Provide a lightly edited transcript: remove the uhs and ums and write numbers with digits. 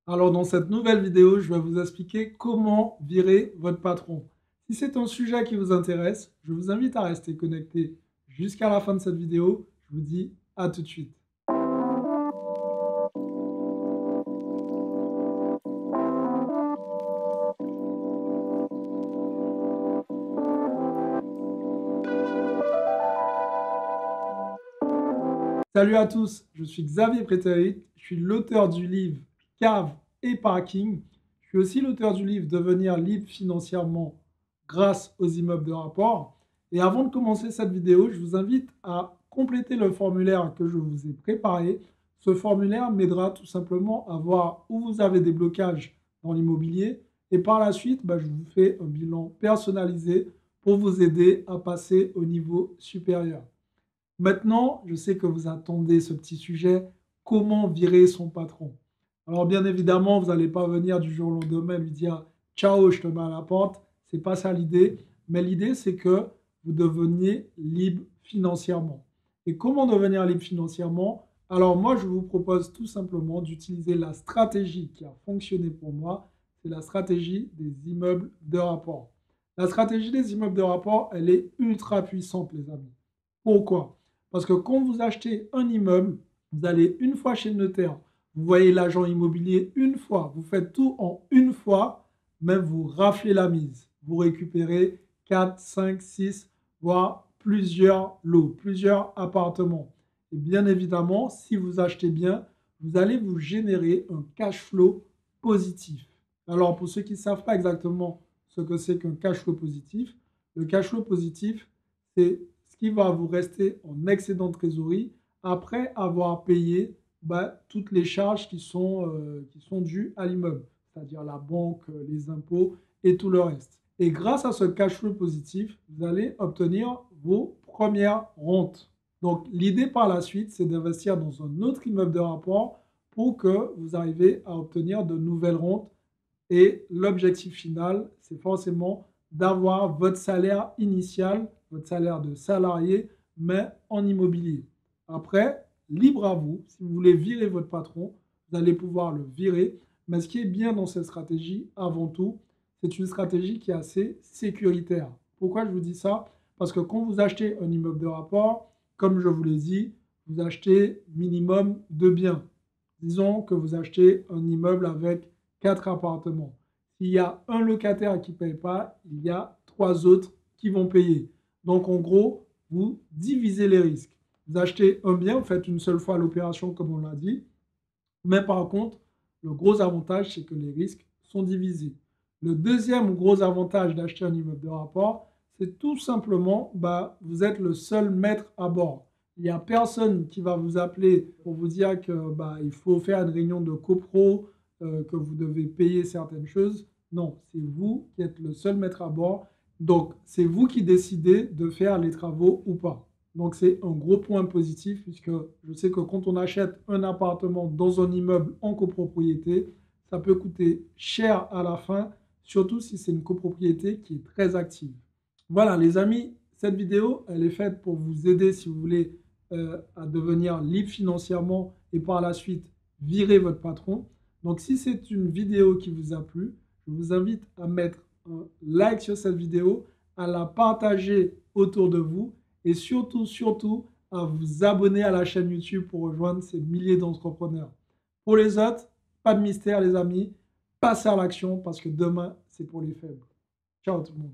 Alors dans cette nouvelle vidéo, je vais vous expliquer comment virer votre patron. Si c'est un sujet qui vous intéresse, je vous invite à rester connecté jusqu'à la fin de cette vidéo. Je vous dis à tout de suite. Salut à tous, je suis Xavier Prétérit, je suis l'auteur du livre Cave et Parking. Je suis aussi l'auteur du livre Devenir libre financièrement grâce aux immeubles de rapport. Et avant de commencer cette vidéo, je vous invite à compléter le formulaire que je vous ai préparé. Ce formulaire m'aidera tout simplement à voir où vous avez des blocages dans l'immobilier et par la suite, je vous fais un bilan personnalisé pour vous aider à passer au niveau supérieur. Maintenant, je sais que vous attendez ce petit sujet, comment virer son patron? Alors bien évidemment, vous n'allez pas venir du jour au lendemain lui dire ciao, je te mets à la porte. C'est pas ça l'idée. Mais l'idée, c'est que vous deveniez libre financièrement. Et comment devenir libre financièrement? Alors moi, je vous propose tout simplement d'utiliser la stratégie qui a fonctionné pour moi. C'est la stratégie des immeubles de rapport. La stratégie des immeubles de rapport, elle est ultra puissante, les amis. Pourquoi? Parce que quand vous achetez un immeuble, vous allez une fois chez le notaire, vous voyez l'agent immobilier une fois, vous faites tout en une fois, même vous raflez la mise. Vous récupérez 4, 5, 6, voire plusieurs lots, plusieurs appartements. Et bien évidemment, si vous achetez bien, vous allez vous générer un cash flow positif. Alors pour ceux qui ne savent pas exactement ce que c'est qu'un cash flow positif, le cash flow positif, c'est ce qui va vous rester en excédent de trésorerie après avoir payé toutes les charges qui sont dues à l'immeuble, c'est-à-dire la banque, les impôts et tout le reste. Et grâce à ce cash flow positif, vous allez obtenir vos premières rentes. Donc l'idée par la suite, c'est d'investir dans un autre immeuble de rapport pour que vous arriviez à obtenir de nouvelles rentes. Et l'objectif final, c'est forcément d'avoir votre salaire initial, votre salaire de salarié, mais en immobilier. Après, libre à vous, si vous voulez virer votre patron, vous allez pouvoir le virer. Mais ce qui est bien dans cette stratégie, avant tout, c'est une stratégie qui est assez sécuritaire. Pourquoi je vous dis ça? Parce que quand vous achetez un immeuble de rapport, comme je vous l'ai dit, vous achetez minimum 2 biens. Disons que vous achetez un immeuble avec 4 appartements. S'il y a un locataire qui ne paye pas, il y a 3 autres qui vont payer. Donc en gros, vous divisez les risques. Vous achetez un bien, vous faites une seule fois l'opération comme on l'a dit. Mais par contre, le gros avantage, c'est que les risques sont divisés. Le deuxième gros avantage d'acheter un immeuble de rapport, c'est tout simplement, vous êtes le seul maître à bord. Il n'y a personne qui va vous appeler pour vous dire que il faut faire une réunion de copro, que vous devez payer certaines choses. Non, c'est vous qui êtes le seul maître à bord. Donc, c'est vous qui décidez de faire les travaux ou pas. Donc, c'est un gros point positif puisque je sais que quand on achète un appartement dans un immeuble en copropriété, ça peut coûter cher à la fin, surtout si c'est une copropriété qui est très active. Voilà, les amis, cette vidéo, elle est faite pour vous aider si vous voulez à devenir libre financièrement et par la suite virer votre patron. Donc, si c'est une vidéo qui vous a plu, je vous invite à mettre un like sur cette vidéo, à la partager autour de vous et surtout, surtout, à vous abonner à la chaîne YouTube pour rejoindre ces milliers d'entrepreneurs. Pour les autres, pas de mystère les amis, passez à l'action parce que demain, c'est pour les faibles. Ciao tout le monde.